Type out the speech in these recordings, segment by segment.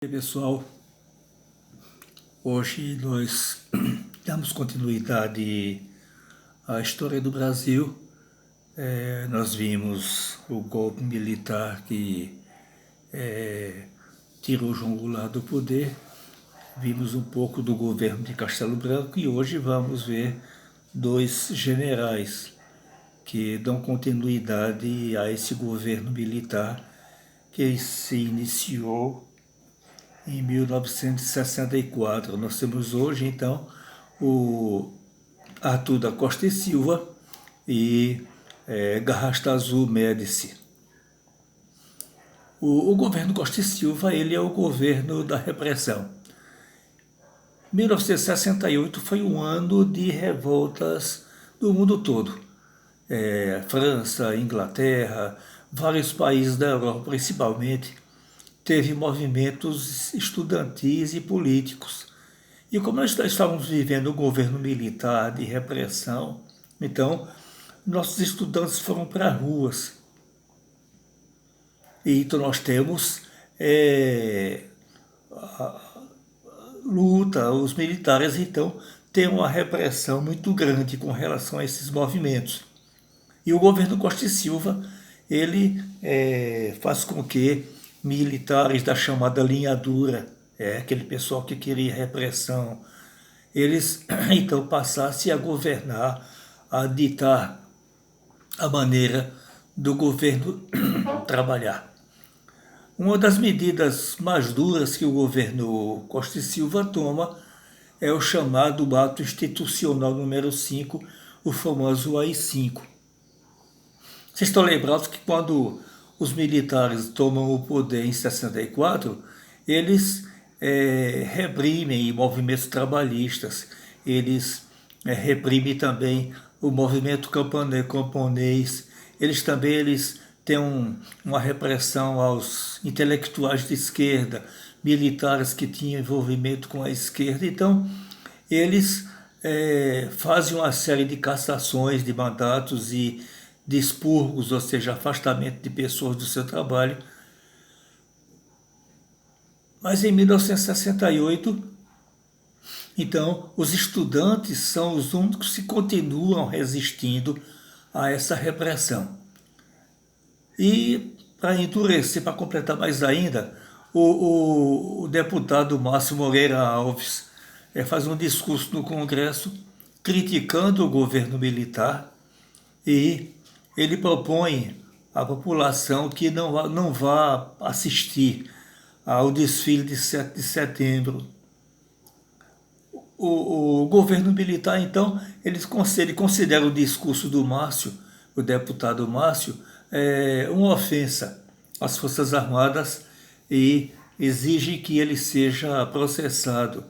E aí, pessoal, hoje nós damos continuidade à história do Brasil. Nós vimos o golpe militar que tirou João Goulart do poder, vimos um pouco do governo de Castelo Branco e hoje vamos ver dois generais que dão continuidade a esse governo militar que se iniciou em 1964. Nós temos hoje, então, o Arthur da Costa e Silva e Garrastazu Médici. O governo Costa e Silva, ele é o governo da repressão. 1968 foi um ano de revoltas do mundo todo. França, Inglaterra, vários países da Europa principalmente, teve movimentos estudantis e políticos. E como nós estávamos vivendo um governo militar de repressão, então nossos estudantes foram para as ruas. E então nós temos luta, os militares então têm uma repressão muito grande com relação a esses movimentos. E o governo Costa e Silva, ele faz com que militares da chamada linha dura, aquele pessoal que queria repressão, eles então passassem a governar, a ditar a maneira do governo trabalhar. Uma das medidas mais duras que o governo Costa e Silva toma é o chamado Ato Institucional número 5, o famoso AI-5. Vocês estão lembrados que quando os militares tomam o poder em 64, eles reprimem movimentos trabalhistas, eles reprimem também o movimento camponês, eles têm uma repressão aos intelectuais de esquerda, militares que tinham envolvimento com a esquerda. Então, eles fazem uma série de cassações de mandatos e de expurgos, ou seja, afastamento de pessoas do seu trabalho. Mas em 1968, então, os estudantes são os únicos que continuam resistindo a essa repressão. E, para endurecer, para completar mais ainda, o deputado Márcio Moreira Alves faz um discurso no Congresso criticando o governo militar e ele propõe à população que não vá assistir ao desfile de 7 de setembro. O governo militar, então, ele considera o discurso do Márcio, o deputado Márcio, uma ofensa às Forças Armadas e exige que ele seja processado.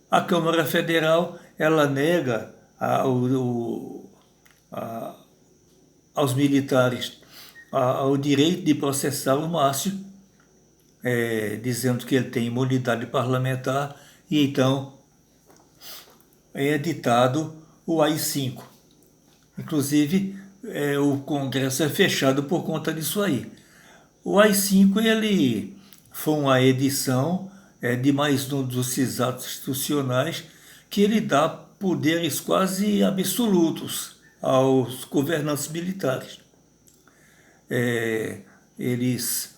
A Câmara Federal, ela nega aos militares o direito de processar o Márcio, dizendo que ele tem imunidade parlamentar, e então é editado o AI-5. Inclusive, o Congresso é fechado por conta disso aí. O AI-5 ele foi uma edição de mais um dos atos institucionais que ele dá poderes quase absolutos aos governantes militares. Eles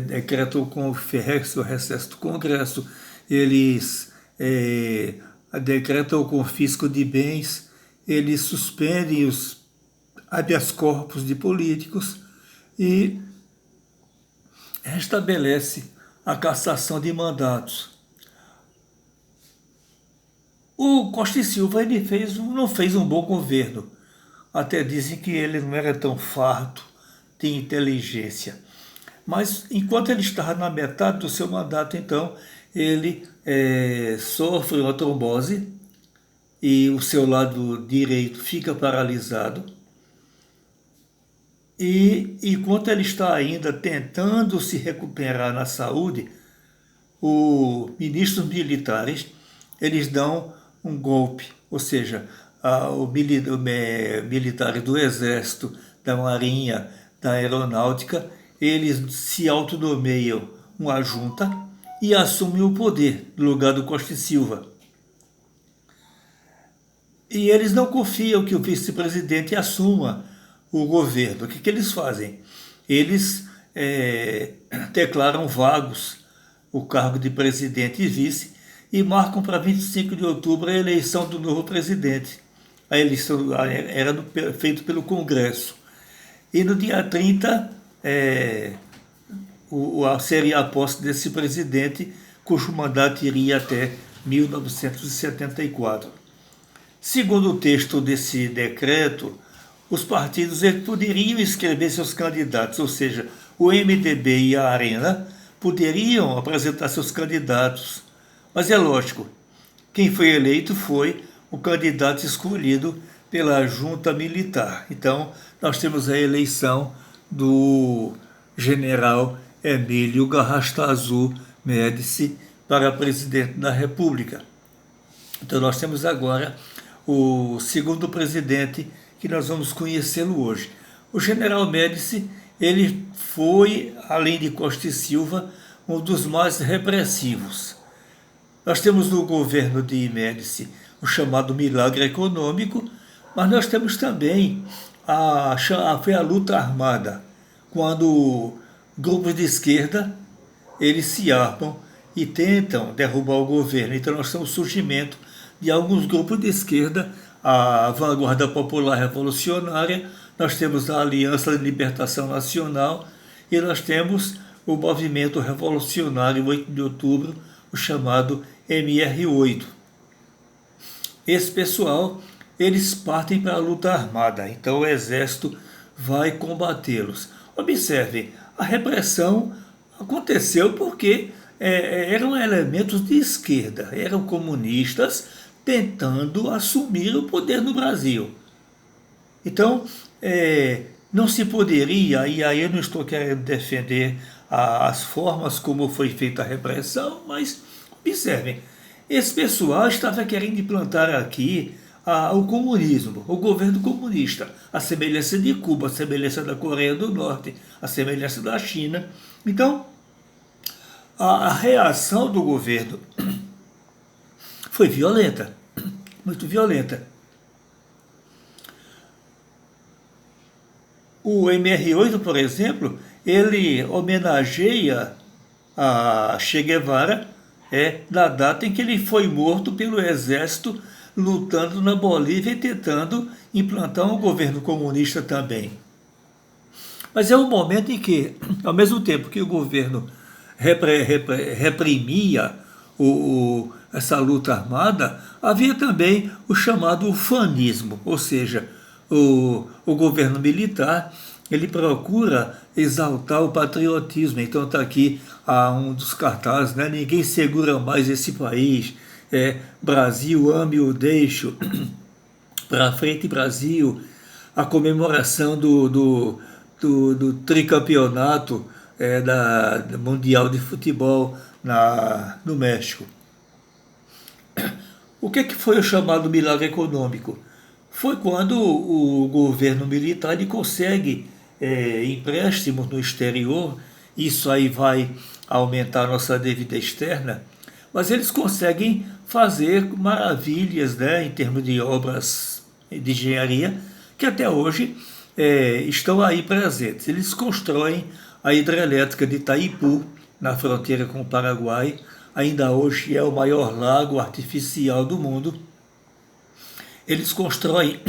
decretam com o recesso do Congresso, eles decretam o confisco de bens, eles suspendem os habeas corpus de políticos e restabelece a cassação de mandatos. O Costa e Silva ele não fez um bom governo. Até dizem que ele não era tão farto de inteligência. Mas enquanto ele estava na metade do seu mandato, então, ele sofre uma trombose e o seu lado direito fica paralisado. E enquanto ele está ainda tentando se recuperar na saúde, os ministros militares, eles dão um golpe, ou seja, militares do Exército, da Marinha, da Aeronáutica, eles se autonomeiam uma junta e assumem o poder no lugar do Costa e Silva. E eles não confiam que o vice-presidente assuma o governo. O que eles fazem? Eles declaram vagos o cargo de presidente e vice e marcam para 25 de outubro a eleição do novo presidente. A eleição era feita pelo Congresso. E no dia 30 seria a posse desse presidente, cujo mandato iria até 1974. Segundo o texto desse decreto, os partidos poderiam inscrever seus candidatos, ou seja, o MDB e a Arena poderiam apresentar seus candidatos. Mas é lógico, quem foi eleito foi o candidato escolhido pela junta militar. Então, nós temos a eleição do general Emílio Garrastazu Médici para presidente da República. Então, nós temos agora o segundo presidente que nós vamos conhecê-lo hoje. O general Médici, ele foi, além de Costa e Silva, um dos mais repressivos. Nós temos no governo de Médici o chamado milagre econômico, mas nós temos também foi a luta armada, quando grupos de esquerda eles se armam e tentam derrubar o governo. Então nós temos o surgimento de alguns grupos de esquerda, a Vanguarda Popular Revolucionária, nós temos a Aliança de Libertação Nacional e nós temos o Movimento Revolucionário 8 de Outubro, o chamado MR8. Esse pessoal, eles partem para a luta armada, então o exército vai combatê-los. Observem, a repressão aconteceu porque eram elementos de esquerda, eram comunistas tentando assumir o poder no Brasil. Então, não se poderia, e aí eu não estou querendo defender as formas como foi feita a repressão, mas observem, esse pessoal estava querendo implantar aqui o comunismo, o governo comunista, a semelhança de Cuba, a semelhança da Coreia do Norte, a semelhança da China. Então, a reação do governo foi violenta, muito violenta. O MR8, por exemplo, ele homenageia a Che Guevara na data em que ele foi morto pelo exército lutando na Bolívia e tentando implantar um governo comunista também. Mas é um momento em que, ao mesmo tempo que o governo reprimia essa luta armada, havia também o chamado ufanismo, ou seja, o governo militar ele procura exaltar o patriotismo. Então está aqui um dos cartazes, né? Ninguém segura mais esse país, Brasil, ame ou deixo, para frente Brasil, a comemoração do tricampeonato da Mundial de Futebol no México. O que foi o chamado milagre econômico? Foi quando o governo militar ele consegue empréstimos no exterior, isso aí vai aumentar a nossa dívida externa, mas eles conseguem fazer maravilhas, né, em termos de obras de engenharia, que até hoje estão aí presentes. Eles constroem a hidrelétrica de Itaipu, na fronteira com o Paraguai, ainda hoje é o maior lago artificial do mundo. Eles constroem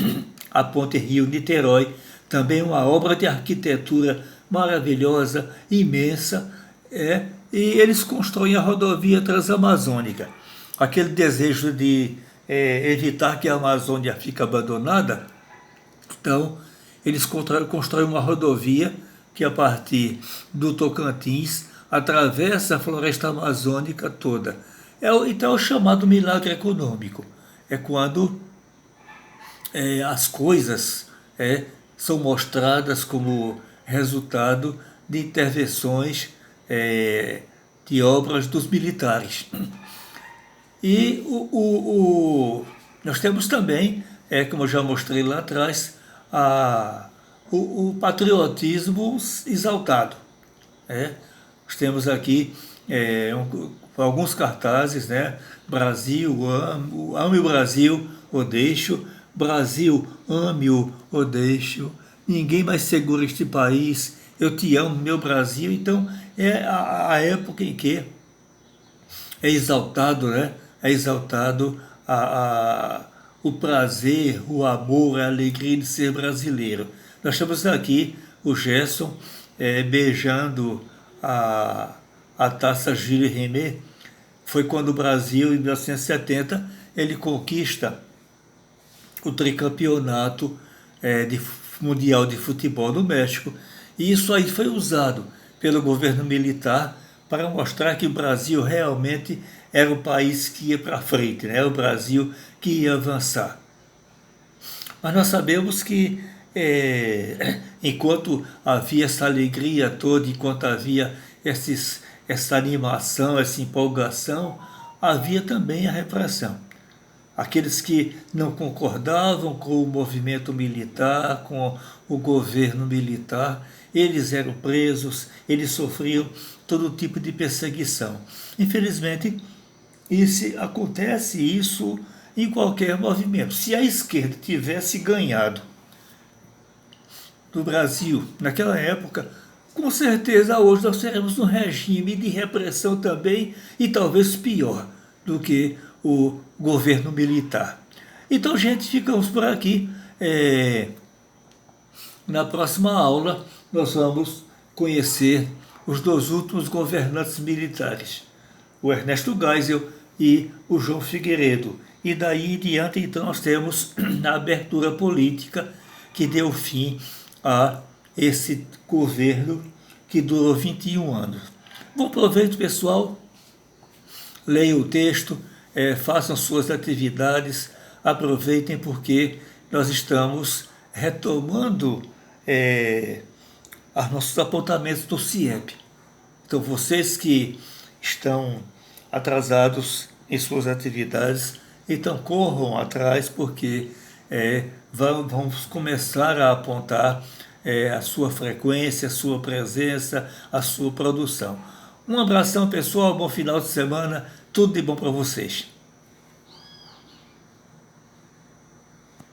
a ponte Rio-Niterói, também uma obra de arquitetura maravilhosa, imensa, e eles constroem a rodovia transamazônica. Aquele desejo de evitar que a Amazônia fique abandonada, então eles constroem uma rodovia que a partir do Tocantins atravessa a floresta amazônica toda. Então é o chamado milagre econômico. É quando as coisas são mostradas como resultado de intervenções de obras dos militares. E nós temos também, como eu já mostrei lá atrás, o patriotismo exaltado. Nós temos aqui alguns cartazes, né? Brasil, ame o Brasil, ou deixo. Brasil, ame-o, ou deixo. Ninguém mais segura este país. Eu te amo, meu Brasil. Então, é a época em que é exaltado, né? É exaltado o prazer, o amor, a alegria de ser brasileiro. Nós temos aqui o Gerson beijando a taça Gilles Rimet. Foi quando o Brasil, em 1970, ele conquista o tricampeonato mundial de futebol no México. E isso aí foi usado pelo governo militar para mostrar que o Brasil realmente era o país que ia para frente, né? Era o Brasil que ia avançar. Mas nós sabemos que enquanto havia essa alegria toda, enquanto havia essa animação, essa empolgação, havia também a repressão. Aqueles que não concordavam com o movimento militar, com o governo militar, eles eram presos, eles sofriam todo tipo de perseguição. Infelizmente, acontece isso em qualquer movimento. Se a esquerda tivesse ganhado do Brasil naquela época, com certeza hoje nós teremos um regime de repressão também e talvez pior do que o governo militar. Então, gente, ficamos por aqui. Na próxima aula nós vamos conhecer os dois últimos governantes militares, o Ernesto Geisel e o João Figueiredo. E daí em diante, então, nós temos a abertura política que deu fim a esse governo que durou 21 anos. Bom proveito, pessoal. Leiam o texto, façam suas atividades, aproveitem porque nós estamos retomando os nossos apontamentos do CIEP. Então, vocês que estão atrasados em suas atividades, então corram atrás porque vamos começar a apontar a sua frequência, a sua presença, a sua produção. Um abração, pessoal, bom final de semana, tudo de bom para vocês.